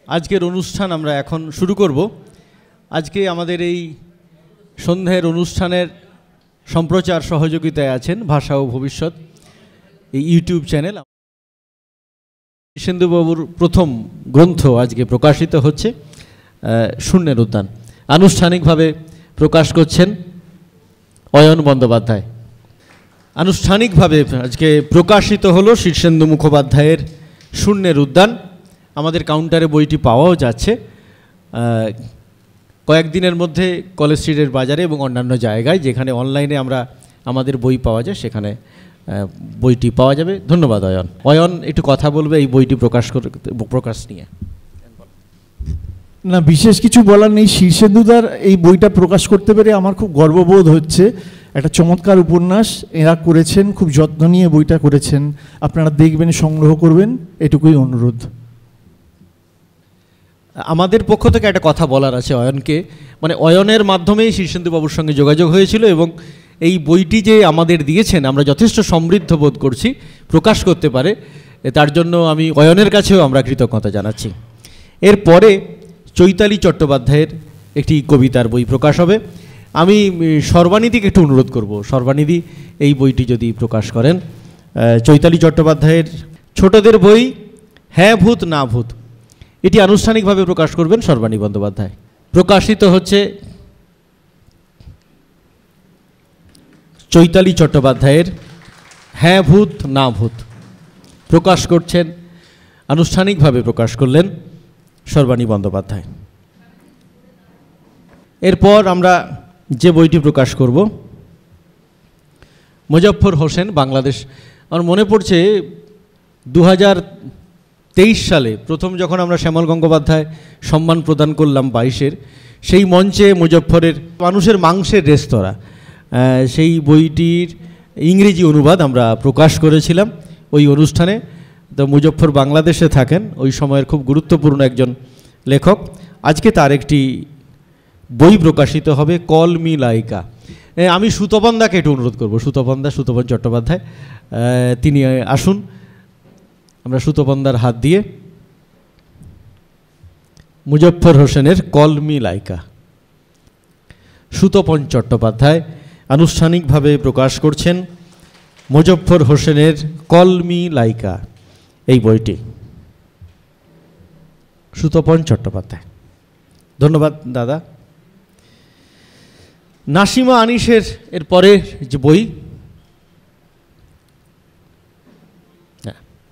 আজকের অনুষ্ঠান আমরা এখন শুরু করব। আজকে আমাদের এই সন্ধ্যের অনুষ্ঠানের সম্প্রচার সহযোগিতায় আছেন ভাষা ও ভবিষ্যৎ এই ইউটিউব চ্যানেল। শীর্ষেন্দুবাবুর প্রথম গ্রন্থ আজকে প্রকাশিত হচ্ছে, শূন্যের উদ্যান। আনুষ্ঠানিকভাবে প্রকাশ করছেন অয়ন বন্দ্যোপাধ্যায়। আনুষ্ঠানিকভাবে আজকে প্রকাশিত হলো শীর্ষেন্দু মুখোপাধ্যায়ের শূন্যের উদ্যান। আমাদের কাউন্টারে বইটি পাওয়াও যাচ্ছে। কয়েকদিনের মধ্যে কলেজ স্ট্রিটের বাজারে এবং অন্যান্য জায়গায় যেখানে অনলাইনে আমাদের বই পাওয়া যায় সেখানে বইটি পাওয়া যাবে। ধন্যবাদ অয়ন। অয়ন একটু কথা বলবে এই বইটি প্রকাশ নিয়ে। না, বিশেষ কিছু বলার নেই। শীর্ষেন্দুদার এই বইটা প্রকাশ করতে পেরে আমার খুব গর্ববোধ হচ্ছে। একটা চমৎকার উপন্যাস এরা করেছেন, খুব যত্ন নিয়ে বইটা করেছেন। আপনারা দেখবেন, সংগ্রহ করবেন, এটুকুই অনুরোধ। আমাদের পক্ষ থেকে একটা কথা বলার আছে অয়নকে, মানে অয়নের মাধ্যমেই শীর্ষেন্দুবাবুর সঙ্গে যোগাযোগ হয়েছিল এবং এই বইটি যে আমাদের দিয়েছেন আমরা যথেষ্ট সমৃদ্ধ বোধ করছি প্রকাশ করতে পারে, তার জন্য আমি অয়নের কাছেও আমরা কৃতজ্ঞতা জানাচ্ছি। এরপরে চৈতালি চট্টোপাধ্যায়ের একটি কবিতার বই প্রকাশ হবে। আমি সর্বানিধিকে একটু অনুরোধ করব, সর্বানিধি এই বইটি যদি প্রকাশ করেন। চৈতালি চট্টোপাধ্যায়ের ছোটদের বই হ্যাঁ ভূত না ভূত, এটি আনুষ্ঠানিকভাবে প্রকাশ করবেন সর্বানী বন্দ্যোপাধ্যায়। প্রকাশিত হচ্ছে চৈতালি চট্টোপাধ্যায়ের হ্যাঁ ভূত না ভূত, প্রকাশ করছেন আনুষ্ঠানিকভাবে প্রকাশ করলেন সর্বানী বন্দ্যোপাধ্যায়। এরপর আমরা যে বইটি প্রকাশ করব মুজফ্ফর হোসেন বাংলাদেশ। আমার মনে পড়ছে 2023 সালে প্রথম যখন আমরা শ্যামল গঙ্গোপাধ্যায় সম্মান প্রদান করলাম 22-এর, সেই মঞ্চে মুজফ্ফরের মানুষের মাংসের রেস্তোরাঁ সেই বইটির ইংরেজি অনুবাদ আমরা প্রকাশ করেছিলাম ওই অনুষ্ঠানে। তো মুজফ্ফর বাংলাদেশে থাকেন, ওই সময়ের খুব গুরুত্বপূর্ণ একজন লেখক। আজকে তার একটি বই প্রকাশিত হবে, কল মি লাইকা। আমি সুতপনদাকে একটু অনুরোধ করব, সুতপন চট্টোপাধ্যায় তিনি আসুন। আমরা সুতপনদার হাত দিয়ে মুজফ্ফর হোসেনের কল মি লাইকা, সুতপন চট্টোপাধ্যায় আনুষ্ঠানিকভাবে প্রকাশ করছেন মুজফ্ফর হোসেনের কল মি লাইকা এই বইটি। সুতপন চট্টোপাধ্যায়, ধন্যবাদ দাদা। নাসিমা আনিসের এর পরের যে বই,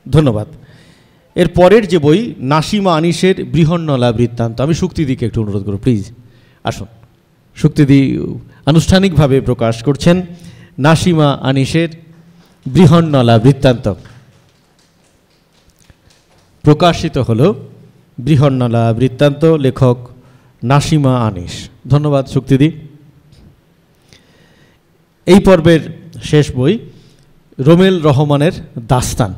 ধন্যবাদ। এর পরের যে বই নাসিমা আনিসের বৃহন্নলা বৃত্তান্ত। আমি শুক্তিদিকে একটু অনুরোধ করব, প্লিজ আসুন। শুক্তিদি আনুষ্ঠানিকভাবে প্রকাশ করছেন নাসিমা আনিসের বৃহন্নলা বৃত্তান্ত। প্রকাশিত হলো বৃহন্নলা বৃত্তান্ত, লেখক নাসিমা আনিস। ধন্যবাদ শুক্তিদি। এই পর্বের শেষ বই রোমেল রহমানের দাস্তান।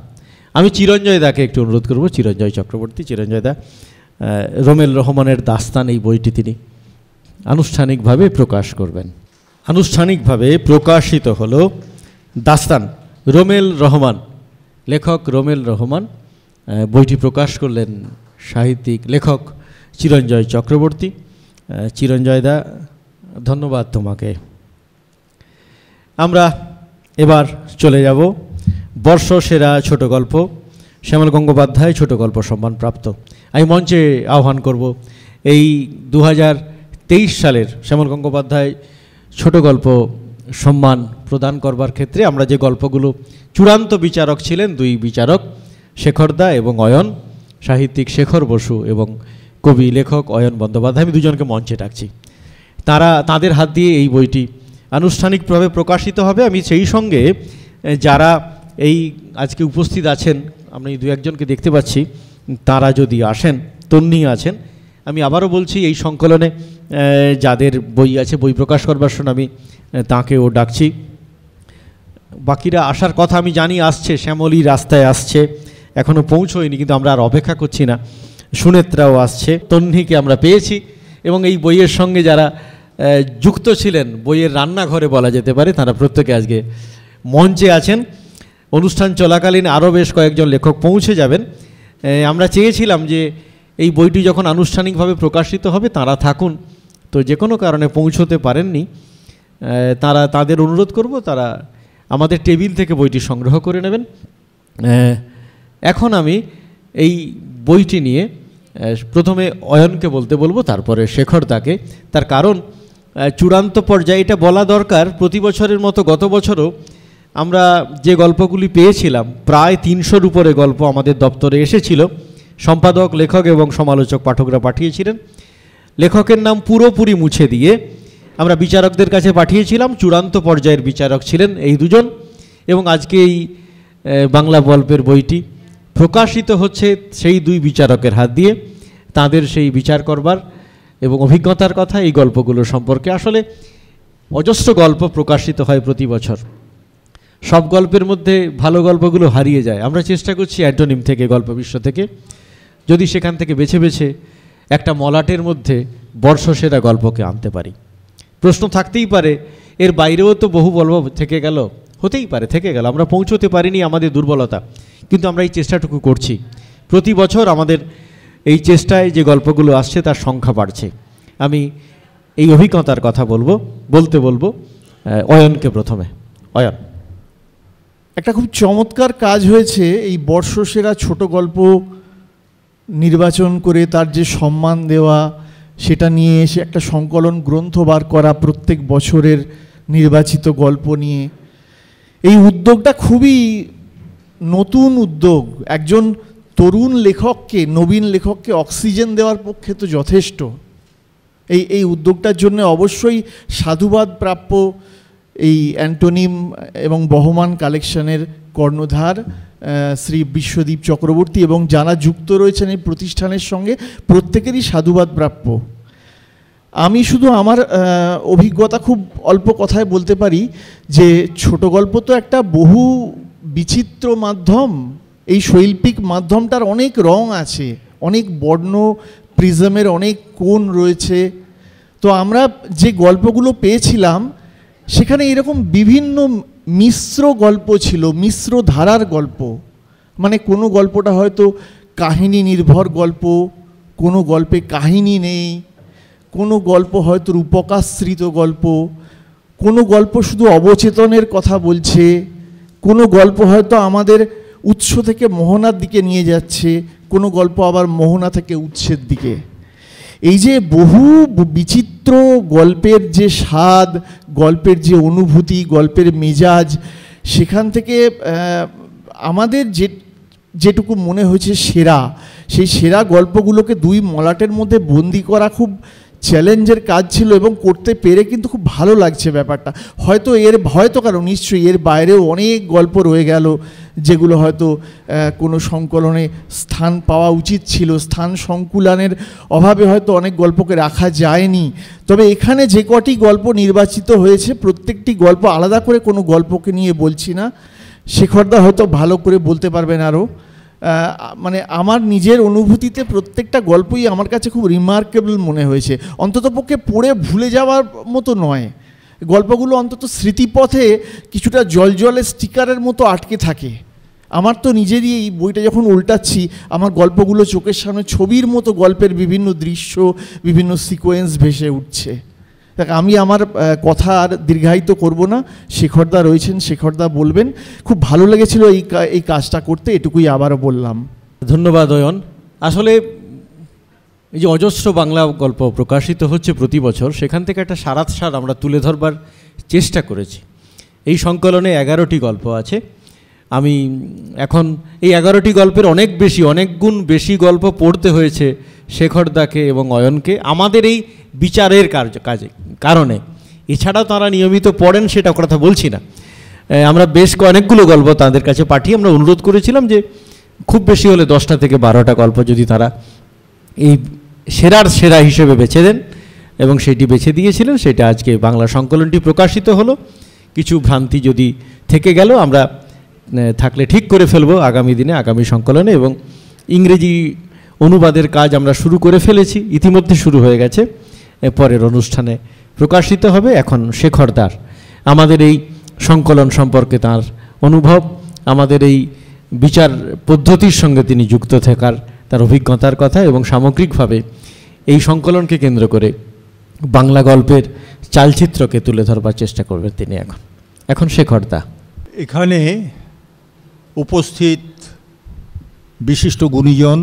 আমি চিরঞ্জয় দাকে একটু অনুরোধ করব, চিরঞ্জয় চক্রবর্তী, চিরঞ্জয় দা রোমেল রহমানের দাস্তান এই বইটি তিনি আনুষ্ঠানিকভাবে প্রকাশ করবেন। আনুষ্ঠানিকভাবে প্রকাশিত হলো দাস্তান, রোমেল রহমান, লেখক রোমেল রহমান। বইটি প্রকাশ করলেন সাহিত্যিক লেখক চিরঞ্জয় চক্রবর্তী। চিরঞ্জয় দা, ধন্যবাদ তোমাকে। আমরা এবার চলে যাব বর্ষসেরা ছোট গল্প, শ্যামল গঙ্গোপাধ্যায় ছোট গল্প সম্মানপ্রাপ্ত। আমি মঞ্চে আহ্বান করব এই 2023 সালের শ্যামল গঙ্গোপাধ্যায় ছোট গল্প সম্মান প্রদান করবার ক্ষেত্রে আমরা যে গল্পগুলো, চূড়ান্ত বিচারক ছিলেন দুই বিচারক, শেখরদা এবং অয়ন, সাহিত্যিক শেখর বসু এবং কবি লেখক অয়ন বন্দ্যোপাধ্যায়। আমি দুজনকে মঞ্চে ডাকছি, তাদের হাত দিয়ে এই বইটি আনুষ্ঠানিকভাবে প্রকাশিত হবে। আমি সেই সঙ্গে যারা এই আজকে উপস্থিত আছেন, আমরা এই দু একজনকে দেখতে পাচ্ছি, তারা যদি আসেন, তন্নি আছেন, আমি আবারও বলছি এই সংকলনে যাদের বই আছে, বই প্রকাশ করবার সময় আমি তাঁকেও ডাকছি। বাকিরা আসার কথা আমি জানি, আসছে, শ্যামলী রাস্তায় আসছে, এখনও পৌঁছয়নি, কিন্তু আমরা আর অপেক্ষা করছি না। সুনেত্রাও আসছে, তন্নিকে আমরা পেয়েছি এবং এই বইয়ের সঙ্গে যারা যুক্ত ছিলেন, বইয়ের রান্নাঘরে বলা যেতে পারে, তারা প্রত্যেকে আজকে মঞ্চে আছেন। অনুষ্ঠান চলাকালীন আরও বেশ কয়েকজন লেখক পৌঁছে যাবেন। আমরা চেয়েছিলাম যে এই বইটি যখন আনুষ্ঠানিকভাবে প্রকাশিত হবে তাঁরা থাকুন, তো যে কোনো কারণে পৌঁছতে পারেননি, তারা তাদের অনুরোধ করব তারা আমাদের টেবিল থেকে বইটি সংগ্রহ করে নেবেন। এখন আমি এই বইটি নিয়ে প্রথমে অয়নকে বলতে বলবো, তারপরে শেখরদাকে। তার কারণ চূড়ান্ত পর্যায়ে এটা বলা দরকার, প্রতি বছরের মতো গত বছরও আমরা যে গল্পগুলি পেয়েছিলাম প্রায় 300-র উপরে গল্প আমাদের দপ্তরে এসেছিল। সম্পাদক, লেখক এবং সমালোচক পাঠকরা পাঠিয়েছিলেন। লেখকের নাম পুরোপুরি মুছে দিয়ে আমরা বিচারকদের কাছে পাঠিয়েছিলাম। চূড়ান্ত পর্যায়ের বিচারক ছিলেন এই দুজন, এবং আজকে এই বাংলা গল্পের বইটি প্রকাশিত হচ্ছে সেই দুই বিচারকের হাত দিয়ে। তাদের সেই বিচার করবার এবং অভিজ্ঞতার কথা এই গল্পগুলো সম্পর্কে। আসলে অজস্র গল্প প্রকাশিত হয় প্রতি বছর, সব গল্পের মধ্যে ভালো গল্পগুলো হারিয়ে যায়। আমরা চেষ্টা করছি অ্যান্টোনিম থেকে, গল্প বিশ্ব থেকে, যদি সেখান থেকে বেছে বেছে একটা মলাটের মধ্যে বর্ষসেরা গল্পকে আনতে পারি। প্রশ্ন থাকতেই পারে এর বাইরেও তো বহু গল্প থেকে গেল, হতেই পারে থেকে গেল, আমরা পৌঁছতে পারিনি, আমাদের দুর্বলতা, কিন্তু আমরা এই চেষ্টাটুকু করছি। প্রতি বছর আমাদের এই চেষ্টায় যে গল্পগুলো আসছে তার সংখ্যা বাড়ছে। আমি এই অভিজ্ঞতার কথা বলবো অয়নকে প্রথমে। অয়ন, একটা খুব চমৎকার কাজ হয়েছে এই বর্ষসেরা ছোট গল্প নির্বাচন করে তার যে সম্মান দেওয়া, সেটা নিয়ে এসে একটা সংকলন গ্রন্থ বার করা প্রত্যেক বছরের নির্বাচিত গল্প নিয়ে। এই উদ্যোগটা খুবই নতুন উদ্যোগ, একজন তরুণ লেখককে, নবীন লেখককে অক্সিজেন দেওয়ার পক্ষে তো যথেষ্ট। এই উদ্যোগটার জন্য অবশ্যই সাধুবাদ প্রাপ্য এই অ্যান্টোনিম এবং বহমান কালেকশনের কর্ণধার শ্রী বিশ্বদীপ চক্রবর্তী এবং যারা যুক্ত রয়েছেন এই প্রতিষ্ঠানের সঙ্গে, প্রত্যেকেরই সাধুবাদ প্রাপ্য। আমি শুধু আমার অভিজ্ঞতা খুব অল্প কথায় বলতে পারি যে ছোট গল্প তো একটা বহু বিচিত্র মাধ্যম। এই শৈল্পিক মাধ্যমটার অনেক রং আছে, অনেক বর্ণ, প্রিজমের অনেক কোণ রয়েছে। তো আমরা যে গল্পগুলো পেয়েছিলাম সেখানে এরকম বিভিন্ন মিশ্র গল্প ছিল, মিশ্র ধারার গল্প। মানে কোনো গল্পটা হয়তো কাহিনী নির্ভর গল্প, কোনো গল্পে কাহিনী নেই, কোনো গল্প হয়তো রূপকাশ্রিত গল্প, কোনো গল্প শুধু অবচেতনের কথা বলছে, কোনো গল্প হয়তো আমাদের উৎস থেকে মোহনার দিকে নিয়ে যাচ্ছে, কোনো গল্প আবার মোহনা থেকে উৎসের দিকে। এই যে বহু বিচিত্র গল্পের যে স্বাদ, গল্পের যে অনুভূতি, গল্পের মেজাজ, সেখান থেকে আমাদের যেটুকু মনে হয়েছে সেরা, সেই সেরা গল্পগুলোকে দুই মলাটের মধ্যে বন্দি করা খুব চ্যালেঞ্জের কাজ ছিল এবং করতে পেরে কিন্তু খুব ভালো লাগছে ব্যাপারটা। হয়তো কারণ নিশ্চয়ই এর বাইরেও অনেক গল্প রয়ে গেল যেগুলো হয়তো কোনো সংকলনে স্থান পাওয়া উচিত ছিল, স্থান সংকুলানের অভাবে হয়তো অনেক গল্পকে রাখা যায়নি। তবে এখানে যে কটি গল্প নির্বাচিত হয়েছে, প্রত্যেকটি গল্প আলাদা করে কোনো গল্পকে নিয়ে বলছি না, শেখরদা হয়তো ভালো করে বলতে পারবেন আরও। মানে আমার নিজের অনুভূতিতে প্রত্যেকটা গল্পই আমার কাছে খুব রিমার্কেবল মনে হয়েছে। অন্ততপক্ষে পড়ে ভুলে যাওয়ার মতো নয়, গল্পগুলো অন্তত স্মৃতিপথে কিছুটা জলজলে স্টিকারের মতো আটকে থাকে। আমার তো নিজেরই এই বইটা যখন উল্টাচ্ছি, আমার গল্পগুলো চোখের সামনে ছবির মতো গল্পের বিভিন্ন দৃশ্য, বিভিন্ন সিকোয়েন্স ভেসে উঠছে। দেখ, আমি আমার কথা আর দীর্ঘায়িত করব না, শেখরদা রয়েছেন, শেখরদা বলবেন। খুব ভালো লেগেছিল এই কাজটা করতে, এটুকুই আবারও বললাম। ধন্যবাদ অয়ন। আসলে এই যে অজস্র বাংলা গল্প প্রকাশিত হচ্ছে প্রতি বছর, সেখান থেকে একটা সারাংশ আমরা তুলে ধরবার চেষ্টা করেছি। এই সংকলনে 11টি গল্প আছে। আমি এখন এই 11টি গল্পের অনেক গুণ বেশি গল্প পড়তে হয়েছে শেখরদাকে এবং অয়নকে আমাদের এই বিচারের কারণে। এছাড়াও তারা নিয়মিত পড়েন, সেটা কথা বলছি না। আমরা বেশ অনেকগুলো গল্প তাদের কাছে পাঠিয়ে আমরা অনুরোধ করেছিলাম যে খুব বেশি হলে 10টা থেকে 12টা গল্প যদি তারা এই সেরা হিসেবে বেছে দেন, এবং সেটি বেছে দিয়েছিলেন। সেটা আজকে বাংলা সংকলনটি প্রকাশিত হলো। কিছু ভ্রান্তি যদি থেকে গেল আমরা থাকলে ঠিক করে ফেলবো আগামী দিনে, আগামী সংকলনে। এবং ইংরেজি অনুবাদের কাজ আমরা শুরু করে ফেলেছি, ইতিমধ্যে শুরু হয়ে গেছে, পরের অনুষ্ঠানে প্রকাশিত হবে। এখন শেখরদার আমাদের এই সংকলন সম্পর্কে তার অনুভব, আমাদের এই বিচার পদ্ধতির সঙ্গে তিনি যুক্ত থাকার তার অভিজ্ঞতার কথা এবং সামগ্রিকভাবে এই সংকলনকে কেন্দ্র করে বাংলা গল্পের চালচিত্রকে তুলে ধরবার চেষ্টা করবেন তিনি। এখন শেখরদা এখানে উপস্থিত বিশিষ্ট গুণীজন,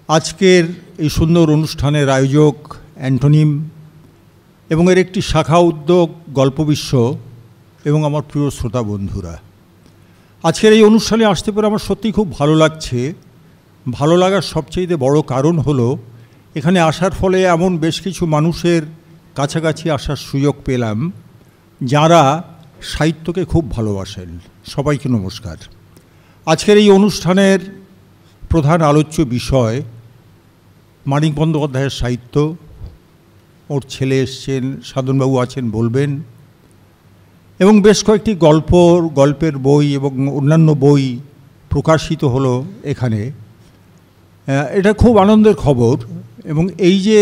আজকের এই সুন্দর অনুষ্ঠানের আয়োজক অ্যান্টোনিম এবং এর একটি শাখা উদ্যোগ গল্পবিশ্ব এবং আমার প্রিয় শ্রোতা বন্ধুরা, আজকের এই অনুষ্ঠানে আসতে পেরে আমার সত্যিই খুব ভালো লাগছে। ভালো লাগার সবচেয়ে বড় কারণ হলো এখানে আসার ফলে এমন বেশ কিছু মানুষের কাছাকাছি আসার সুযোগ পেলাম যারা সাহিত্যকে খুব ভালোবাসেন। সবাইকে নমস্কার। আজকের এই অনুষ্ঠানের প্রধান আলোচ্য বিষয় মানিক বন্দ্যোপাধ্যায়ের সাহিত্য। ওর ছেলে এসছেন, সাধনবাবু আছেন, বলবেন, এবং বেশ কয়েকটি গল্পের বই এবং অন্যান্য বই প্রকাশিত হলো এখানে। এটা খুব আনন্দের খবর। এবং এই যে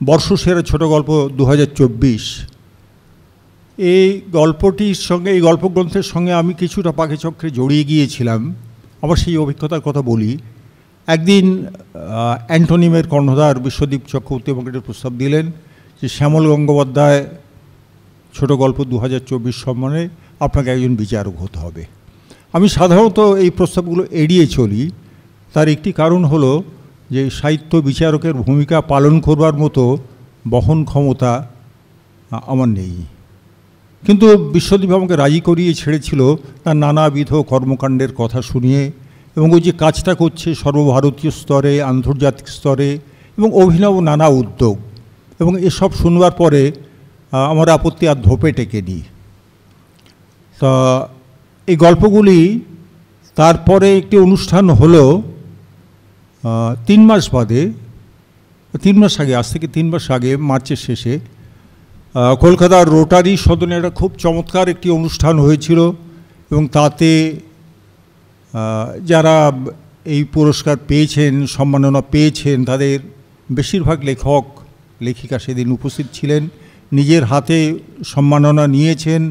বর্ষসেরা ছোট গল্প 2024, এই গল্পটির সঙ্গে, এই গল্পগ্রন্থের সঙ্গে আমি কিছুটা পাখেচক্রে জড়িয়ে গিয়েছিলাম। আবার সেই অভিজ্ঞতার কথা বলি। একদিন অ্যান্টোনিমের কর্ণধার বিশ্বদীপ চক্রবর্তী আমাকে একটা প্রস্তাব দিলেন যে শ্যামল গঙ্গোপাধ্যায় ছোট গল্প 2024 সম্মানে আপনাকে একজন বিচারক হতে হবে। আমি সাধারণত এই প্রস্তাবগুলো এড়িয়ে চলি। তার একটি কারণ হলো যে সাহিত্য বিচারকের ভূমিকা পালন করবার মতো বহন ক্ষমতা আমার নেই। কিন্তু বিশ্বদীপ আমাকে রাজি করিয়ে ছেড়েছিল তার নানাবিধ কর্মকাণ্ডের কথা শুনিয়ে, এবং ওই যে কাজটা করছে সর্বভারতীয় স্তরে, আন্তর্জাতিক স্তরে, এবং অভিনব নানা উদ্যোগ, এবং এসব শুনবার পরে আমার আপত্তি আর ধোপে টেকেনি। তা এই গল্পগুলি তারপরে একটি অনুষ্ঠান হলো 3 মাস বাদে, 3 মাস আগে, আজ থেকে 3 মাস আগে, মার্চের শেষে কলকাতার রোটারি সদনে একটা খুব চমৎকার একটি অনুষ্ঠান হয়েছিল। এবং তাতে যারা এই পুরস্কার পেয়েছেন, সম্মাননা পেয়েছেন, তাদের বেশিরভাগ লেখক লেখিকা সেদিন উপস্থিত ছিলেন, নিজের হাতে সম্মাননা নিয়েছেন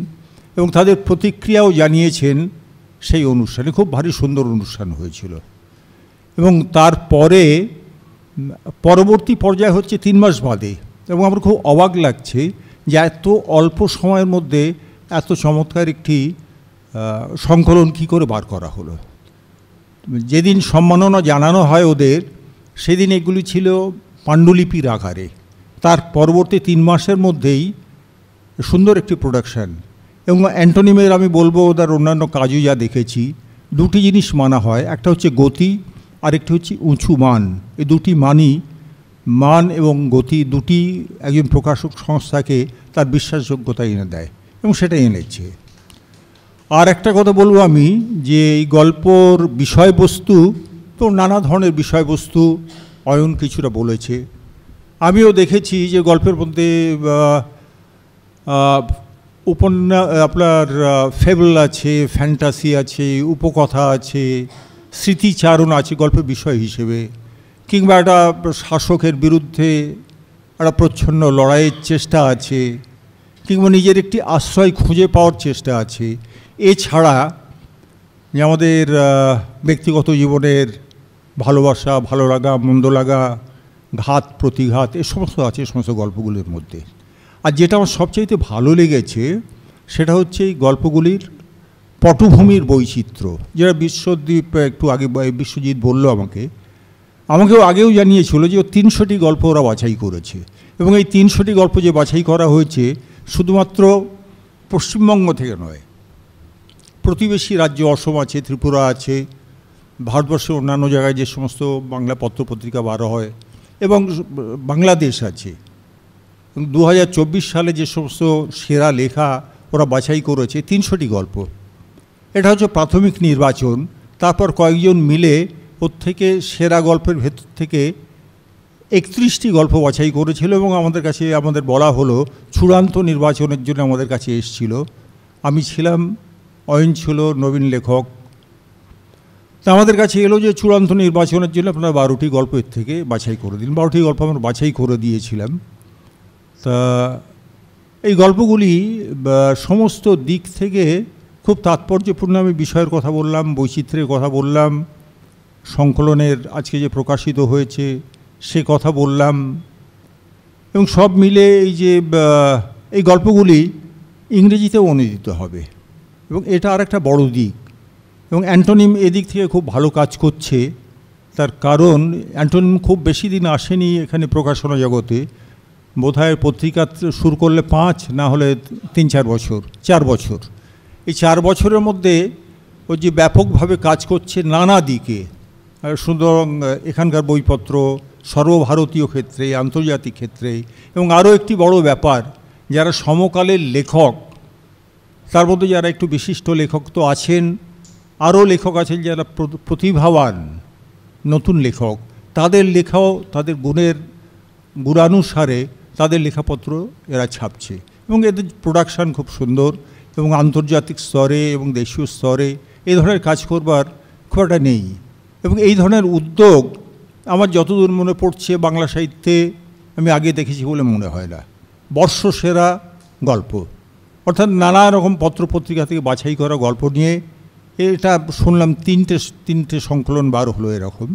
এবং তাদের প্রতিক্রিয়াও জানিয়েছেন সেই অনুষ্ঠানে। খুব ভারী সুন্দর অনুষ্ঠান হয়েছিল। এবং তারপরে পরবর্তী পর্যায় হচ্ছে 3 মাস বাদে, এবং আমার খুব অবাক লাগছে যে এত অল্প সময়ের মধ্যে এত চমৎকার একটি সংকলন কী করে বার করা হলো। যেদিন সম্মাননা জানানো হয় ওদের, সেদিন এগুলি ছিল পাণ্ডুলিপির আকারে। তার পরবর্তী 3 মাসের মধ্যেই সুন্দর একটি প্রোডাকশান। এবং অ্যান্টোনিমের আমি বলবো, ওদের অন্যান্য কাজও যা দেখেছি, দুটি জিনিস মানা হয়। একটা হচ্ছে গতি, আরেকটি হচ্ছে উঁচু মান। এই দুটি মান এবং গতি দুটি একজন প্রকাশক সংস্থাকে তার বিশ্বাসযোগ্যতা এনে দেয়, এবং সেটা এনেছে। আর একটা কথা বলবো আমি, যে এই গল্পর বিষয়বস্তু তো নানা ধরনের বিষয়বস্তু অয়ন কিছুটা বলেছে। আমিও দেখেছি যে গল্পের মধ্যে আপনার ফেবল আছে, ফ্যান্টাসি আছে, উপকথা আছে, স্মৃতিচারণ আছে গল্পের বিষয় হিসেবে, কিংবা একটা শাসকের বিরুদ্ধে একটা প্রচ্ছন্ন লড়াইয়ের চেষ্টা আছে, কিংবা নিজের একটি আশ্রয় খুঁজে পাওয়ার চেষ্টা আছে। এছাড়া যে আমাদের ব্যক্তিগত জীবনের ভালোবাসা, ভালো লাগা, মন্দ লাগা, ঘাত প্রতিঘাত, এ সমস্ত আছে এই সমস্ত গল্পগুলির মধ্যে। আর যেটা আমার সবচাইতে ভালো লেগেছে সেটা হচ্ছে এই গল্পগুলির পটভূমির বৈচিত্র্য, যেটা বিশ্বদীপ একটু আগে, বিশ্বজিৎ বলল আমাকেও আগেও জানিয়েছিল যে 300টি গল্প ওরা বাছাই করেছে। এবং এই 300টি গল্প যে বাছাই করা হয়েছে শুধুমাত্র পশ্চিমবঙ্গ থেকে নয়, প্রতিবেশী রাজ্য অসম আছে, ত্রিপুরা আছে, ভারতবর্ষের অন্যান্য জায়গায় যে সমস্ত বাংলা পত্রপত্রিকা বার হয়, এবং বাংলাদেশ আছে। 2024 সালে যে সমস্ত সেরা লেখা ওরা বাছাই করেছে 300টি গল্প। এটা হচ্ছে প্রাথমিক নির্বাচন। তারপর কয়েকজন মিলে ওর থেকে সেরা গল্পের ভেতর থেকে 31টি গল্প বাছাই করেছিল, এবং আমাদের বলা হলো চূড়ান্ত নির্বাচনের জন্য আমাদের কাছে এসেছিল। আমি ছিলাম, অয়ন ছিল, নবীন লেখক। তা আমাদের কাছে এলো যে চূড়ান্ত নির্বাচনের জন্য আপনারা 12টি গল্প এর থেকে বাছাই করে দিন। 12টি গল্প আমরা বাছাই করে দিয়েছিলাম। তা এই গল্পগুলি সমস্ত দিক থেকে খুব তাৎপর্যপূর্ণ। আমি বিষয়ের কথা বললাম, বৈচিত্র্যের কথা বললাম, সংকলনের আজকে যে প্রকাশিত হয়েছে সে কথা বললাম, এবং সব মিলে এই গল্পগুলি ইংরেজিতেও অনুদিত হবে, এবং এটা আর একটা বড় দিক। এবং অ্যান্টোনিম এদিক থেকে খুব ভালো কাজ করছে, তার কারণ অ্যান্টোনিম খুব বেশি দিন আসেনি এখানে প্রকাশনা জগতে, বোধহয় পত্রিকা শুরু করলে 5 না হলে 3-4 বছর, 4 বছর। এই 4 বছরের মধ্যে ও যে ব্যাপকভাবে কাজ করছে নানা দিকে, সুতরাং এখানকার বইপত্র সর্বভারতীয় ক্ষেত্রে, আন্তর্জাতিক ক্ষেত্রে, এবং আরও একটি বড় ব্যাপার, যারা সমকালের লেখক, তার মধ্যে যারা একটু বিশিষ্ট লেখক তো আছেন, আরও লেখক আছেন যারা প্রতিভাবান নতুন লেখক, তাদের লেখাও তাদের গুণানুসারে তাদের লেখাপত্র এরা ছাপছে, এবং এদের প্রোডাকশান খুব সুন্দর, এবং আন্তর্জাতিক স্তরে এবং দেশীয় স্তরে এই ধরনের কাজ করবার খুব একটা নেই। এবং এই ধরনের উদ্যোগ আমার যতদূর মনে পড়ছে বাংলা সাহিত্যে আমি আগে দেখেছি বলে মনে হয় না। বর্ষসেরা গল্প, অর্থাৎ নানা রকম পত্রপত্রিকা থেকে বাছাই করা গল্প নিয়ে এটা শুনলাম 3টে সংকলন বার হলো এরকম।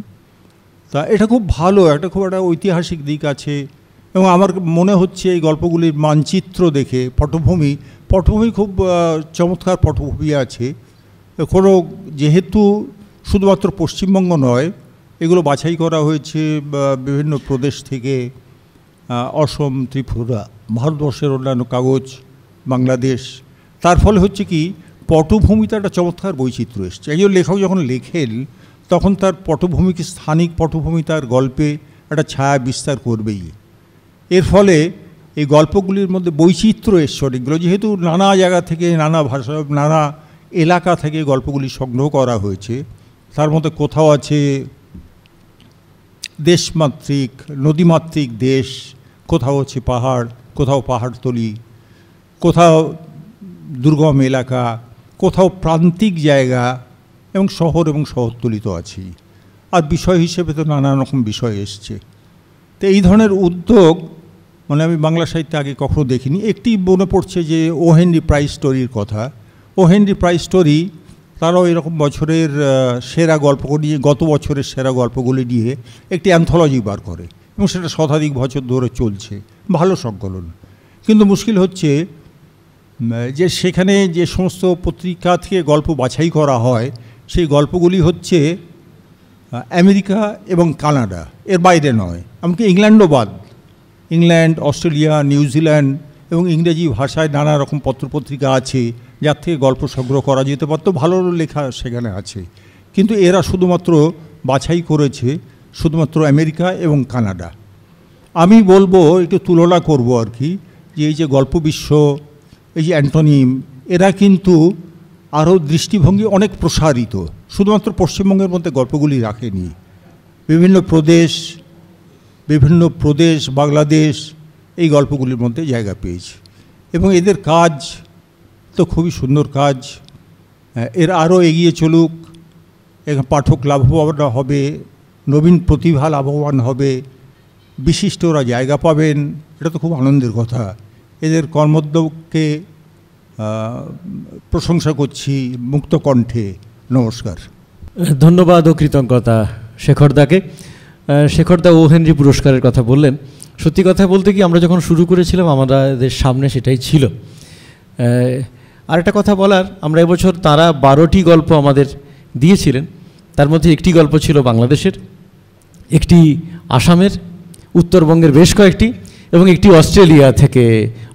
তা এটা খুব ভালো, খুব একটা ঐতিহাসিক দিক আছে, এবং আমার মনে হচ্ছে এই গল্পগুলির মানচিত্র দেখে পটভূমি খুব চমৎকার পটভূমি আছে। যেহেতু শুধুমাত্র পশ্চিমবঙ্গ নয়, এগুলো বাছাই করা হয়েছে বিভিন্ন প্রদেশ থেকে, অসম, ত্রিপুরা, ভারতবর্ষের অন্যান্য কাগজ, বাংলাদেশ। তার ফলে হচ্ছে কি পটভূমিতে একটা চমৎকার বৈচিত্র্য এসছে। একজন লেখক যখন লেখেন তখন তার পটভূমিকে, স্থানিক পটভূমি তার গল্পে একটা ছায়া বিস্তার করবেই। এর ফলে এই গল্পগুলির মধ্যে বৈচিত্র্য এসছে অনেকগুলো, যেহেতু নানা জায়গা থেকে, নানা ভাষা, নানা এলাকা থেকে গল্পগুলি সংগ্রহ করা হয়েছে। তার মধ্যে কোথাও আছে দেশমাতৃক, নদীমাতৃক দেশ, কোথাও হচ্ছে পাহাড়, কোথাও পাহাড়তলি, কোথাও দুর্গম এলাকা, কোথাও প্রান্তিক জায়গা, এবং শহর এবং শহরতলি তো আছেই। আর বিষয় হিসেবে তো নানা রকম বিষয় এসছে। তো এই ধরনের উদ্যোগ আমি বাংলা সাহিত্যে আগে কখনো দেখিনি। একটি মনে পড়ছে যে ও হেনরি প্রাইস স্টোরির কথা। ও হেনরি প্রাইস স্টোরি তারাও এরকম বছরের সেরা গল্পগুলি, গত বছরের সেরা গল্পগুলি নিয়ে একটি অ্যান্থোলজি বার করে, এবং সেটা শতাধিক বছর ধরে চলছে, ভালো সংকলন। কিন্তু মুশকিল হচ্ছে যে সেখানে যে সমস্ত পত্রিকা থেকে গল্প বাছাই করা হয় সেই গল্পগুলি হচ্ছে আমেরিকা এবং কানাডা, এর বাইরে নয়। এমনকি ইংল্যান্ডও বাদ, ইংল্যান্ড, অস্ট্রেলিয়া, নিউজিল্যান্ড এবং ইংরেজি ভাষায় নানা রকম পত্রপত্রিকা আছে যার থেকে গল্প সংগ্রহ করা যেতে পারত, ভালো লেখা সেখানে আছে। কিন্তু এরা শুধুমাত্র বাছাই করেছে শুধুমাত্র আমেরিকা এবং কানাডা। আমি বলবো, একটু তুলনা করব আর কি, যে এই যে গল্প বিশ্ব, এই যে অ্যান্টোনিম, এরা কিন্তু আরও দৃষ্টিভঙ্গি অনেক প্রসারিত, শুধুমাত্র পশ্চিমবঙ্গের মধ্যে গল্পগুলি রাখেনি। বিভিন্ন প্রদেশ, বাংলাদেশ এই গল্পগুলির মধ্যে জায়গা পেয়েছে, এবং এদের কাজ তো খুবই সুন্দর কাজ। এর আরও এগিয়ে চলুক, পাঠক লাভবান হবে, নবীন প্রতিভা লাভবান হবে, বিশিষ্টরা জায়গা পাবেন, এটা তো খুব আনন্দের কথা। এদের কর্মোদ্যোগকে প্রশংসা করছি মুক্ত কণ্ঠে। নমস্কার। ধন্যবাদ ও কৃতজ্ঞতা শেখরদাকে। শেখরদা ও হেনরি পুরস্কারের কথা বললেন। সত্যি কথা বলতে কি, আমরা যখন শুরু করেছিলাম আমাদের সামনে সেটাই ছিল। আরেকটা কথা বলার, আমরা এবছর তারা 12টি গল্প আমাদের দিয়েছিলেন। তার মধ্যে একটি গল্প ছিল বাংলাদেশের, একটি আসামের, উত্তরবঙ্গের বেশ কয়েকটি, এবং একটি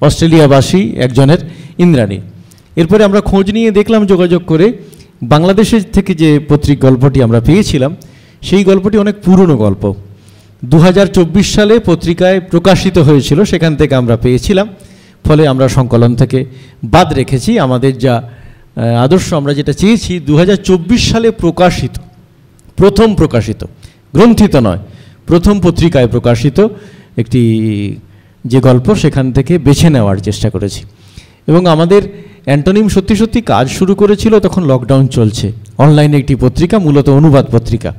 অস্ট্রেলিয়াবাসী একজনের, ইন্দ্রাণী। এরপরে আমরা খোঁজ নিয়ে দেখলাম, যোগাযোগ করে, বাংলাদেশের থেকে যে গল্পটি আমরা পেয়েছিলাম সেই গল্পটি অনেক পুরনো গল্প, 2024 সালে পত্রিকায় প্রকাশিত হয়েছিল, সেখান থেকে আমরা পেয়েছিলাম। ফলে আমরা সংকলন থেকে বাদ রেখেছি। আমাদের যা আদর্শ, আমরা যেটা চেয়েছি 2024 সালে প্রথম প্রকাশিত, গ্রন্থিত নয়, প্রথম পত্রিকায় প্রকাশিত একটি যে গল্প, সেখান থেকে বেছে নেওয়ার চেষ্টা করেছি। এবং আমাদের অ্যান্টোনিম সত্যি কাজ শুরু করেছিল তখন লকডাউন চলছে, অনলাইনে একটি পত্রিকা, মূলত অনুবাদ পত্রিকা।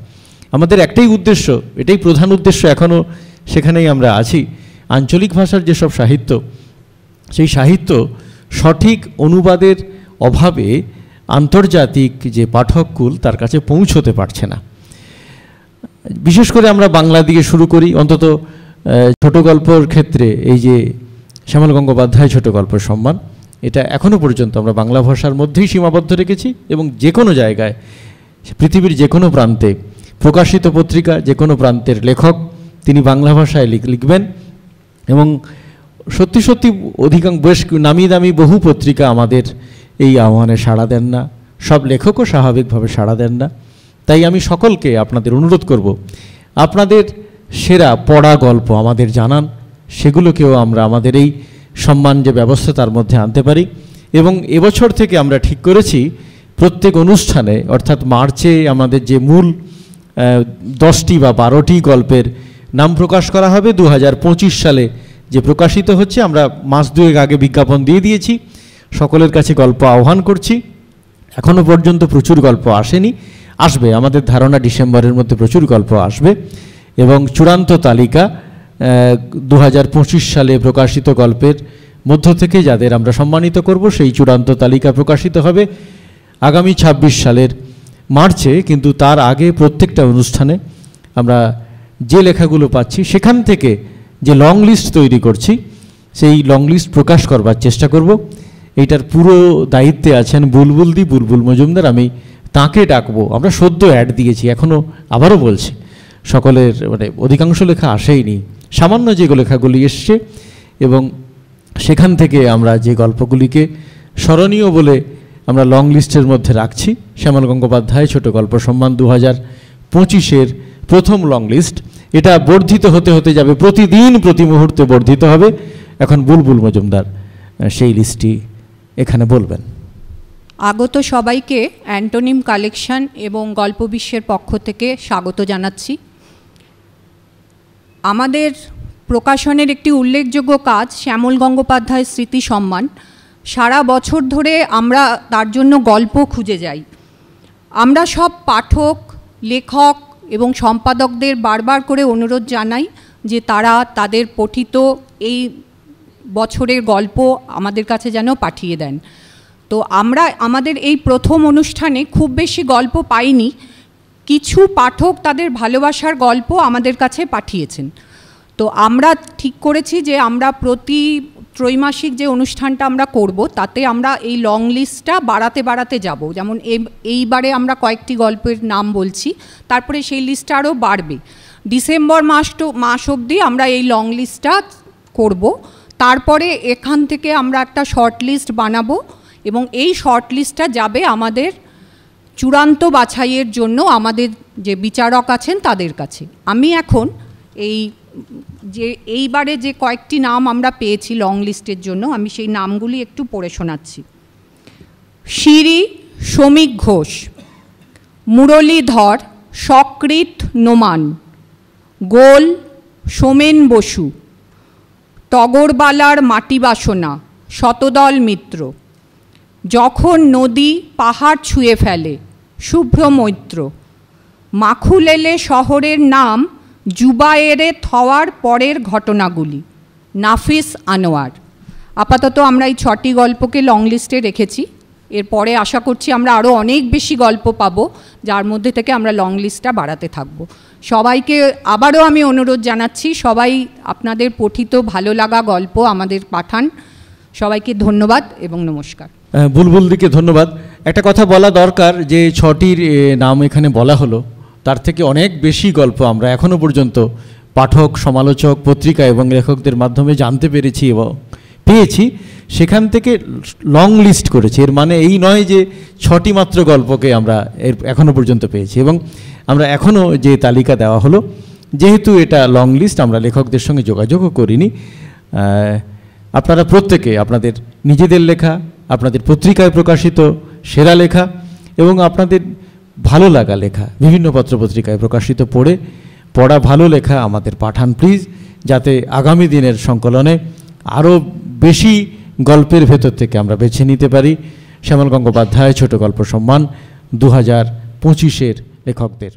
আমাদের একটাই উদ্দেশ্য, এটাই প্রধান উদ্দেশ্য, এখনও সেখানেই আমরা আছি। আঞ্চলিক ভাষার যেসব সাহিত্য, সেই সাহিত্য সঠিক অনুবাদের অভাবে আন্তর্জাতিক যে পাঠককুল তার কাছে পৌঁছতে পারছে না। বিশেষ করে আমরা বাংলা দিয়ে শুরু করি, অন্তত ছোট গল্পর ক্ষেত্রে এই যে শ্যামল গঙ্গোপাধ্যায় ছোট গল্প সম্মান, এটা এখনও পর্যন্ত আমরা বাংলা ভাষার মধ্যেই সীমাবদ্ধ রেখেছি এবং যে কোনো জায়গায় পৃথিবীর যে কোনো প্রান্তে প্রকাশিত পত্রিকা, যে কোনো প্রান্তের লেখক তিনি বাংলা ভাষায় লিখবেন। এবং সত্যি সত্যি বেশ নামি দামি বহু পত্রিকা আমাদের এই আহ্বানে সাড়া দেন না, সব লেখকও স্বাভাবিকভাবে সাড়া দেন না। তাই আমি সকলকে আপনাদের অনুরোধ করব, আপনাদের সেরা পড়া গল্প আমাদের জানান, সেগুলোকেও আমরা আমাদের এই সম্মান যে ব্যবস্থা তার মধ্যে আনতে পারি। এবং এবছর থেকে আমরা ঠিক করেছি প্রত্যেক অনুষ্ঠানে, অর্থাৎ মার্চে আমাদের যে মূল 10টি বা 12টি গল্পের নাম প্রকাশ করা হবে 2025 সালে যে প্রকাশিত হচ্ছে। আমরা মাস দুয়েক আগে বিজ্ঞাপন দিয়ে দিয়েছি, সকলের কাছে গল্প আহ্বান করছি। এখনও পর্যন্ত প্রচুর গল্প আসেনি, আসবে, আমাদের ধারণা ডিসেম্বরের মধ্যে প্রচুর গল্প আসবে। এবং চূড়ান্ত তালিকা 2025 সালে প্রকাশিত গল্পের মধ্য থেকে যাদের আমরা সম্মানিত করব, সেই চূড়ান্ত তালিকা প্রকাশিত হবে আগামী 26 সালের মার্চে। কিন্তু তার আগে প্রত্যেকটা অনুষ্ঠানে আমরা যে লেখাগুলো পাচ্ছি সেখান থেকে যে লং লিস্ট তৈরি করছি, সেই লং লিস্ট প্রকাশ করবার চেষ্টা করব। এইটার পুরো দায়িত্বে আছেন বুলবুল মজুমদার, আমি তাকে ডাকবো। আমরা সদ্য অ্যাড দিয়েছি, এখনও আবারও বলছি, সকলের মানে অধিকাংশ লেখা আসেইনি, সামান্য যে লেখাগুলি এসছে, এবং সেখান থেকে আমরা যে গল্পগুলিকে স্মরণীয় বলে আমরা লং লিস্টের মধ্যে রাখছি। শ্যামল গঙ্গোপাধ্যায় ছোট গল্প সম্মান 2025-এর প্রথম লং লিস্ট, এটা বর্ধিত হতে হতে যাবে, প্রতিদিন প্রতি মুহূর্তে বর্ধিত হবে। এখন বুলবুল মজুমদার সেই লিস্টটি এখানে বলবেন। আগত সবাইকে অ্যান্টোনিম কালেকশন এবং গল্প বিশ্বের পক্ষ থেকে স্বাগত জানাচ্ছি। আমাদের প্রকাশনের একটি উল্লেখযোগ্য কাজ শ্যামল গঙ্গোপাধ্যায় স্মৃতি সম্মান। সারা বছর ধরে আমরা তার জন্য গল্প খুঁজে যাই। আমরা সব পাঠক, লেখক এবং সম্পাদকদের বারবার করে অনুরোধ জানাই যে তারা তাদের পঠিত এই বছরের গল্প আমাদের কাছে যেন পাঠিয়ে দেন। তো আমরা আমাদের এই প্রথম অনুষ্ঠানে খুব বেশি গল্প পাইনি, কিছু পাঠক তাদের ভালোবাসার গল্প আমাদের কাছে পাঠিয়েছেন। তো আমরা ঠিক করেছি যে আমরা প্রতি ত্রৈমাসিক যে অনুষ্ঠানটা আমরা করব তাতে আমরা এই লং লিস্টটা বাড়াতে যাব। যেমন এইবারে আমরা কয়েকটি গল্পের নাম বলছি, তারপরে সেই লিস্টটা আরও বাড়বে। ডিসেম্বর মাস অবধি আমরা এই লং লিস্টটা করব। তারপরে এখান থেকে আমরা একটা শর্ট লিস্ট বানাবো এবং এই শর্ট লিস্টটা যাবে আমাদের চূড়ান্ত বাছাইয়ের জন্য আমাদের যে বিচারক আছেন তাদের কাছে। আমি এখন এইবারে যে কয়েকটি নাম আমরা পেয়েছি লং লিস্টের জন্য, আমি সেই নামগুলি একটু পড়ে শোনাচ্ছি। শিরি শ্রমিক ঘোষ, মুরলীধর সকৃত নোমান, গোল সোমেন বসু, টগরবালার মাটি বাসনা শতদল মিত্র, যখন নদী পাহাড় ছুঁয়ে ফেলে শুভ্র মৈত্র, মাখুলেলে শহরের নাম জুবায়েরে থওয়ার পরের ঘটনাগুলি নাফিস আনোয়ার। আপাতত আমরা এই 6টি গল্পকে লং লিস্টে রেখেছি। এরপরে আশা করছি আমরা আরও অনেক বেশি গল্প পাবো, যার মধ্যে থেকে আমরা লং লিস্টটা বাড়াতে থাকবো। সবাইকে আবারও আমি অনুরোধ জানাচ্ছি, সবাই আপনাদের পঠিত ভালো লাগা গল্প আমাদের পাঠান। সবাইকে ধন্যবাদ এবং নমস্কার। বুলবুলদিকে ধন্যবাদ। একটা কথা বলা দরকার যে 6টির নাম এখানে বলা হলো, তার থেকে অনেক বেশি গল্প আমরা এখনও পর্যন্ত পাঠক, সমালোচক, পত্রিকা এবং লেখকদের মাধ্যমে জানতে পেরেছি এবং পেয়েছি। সেখান থেকে লং লিস্ট করেছি, এর মানে এই নয় যে 6টি মাত্র গল্পকে আমরা এখনও পর্যন্ত পেয়েছি। এবং আমরা এখনও যে তালিকা দেওয়া হলো, যেহেতু এটা লং লিস্ট, আমরা লেখকদের সঙ্গে যোগাযোগও করিনি। আপনারা প্রত্যেকে আপনাদের নিজেদের লেখা, আপনাদের পত্রিকায় প্রকাশিত সেরা লেখা এবং আপনাদের ভালো লাগা লেখা বিভিন্ন পত্রপত্রিকায় প্রকাশিত পড়া ভালো লেখা আমাদের পাঠান প্লিজ, যাতে আগামী দিনের সংকলনে আরও বেশি গল্পের ভেতর থেকে আমরা বেছে নিতে পারি শ্যামল গঙ্গোপাধ্যায় ছোট গল্প সম্মান 2025-এর লেখকদের।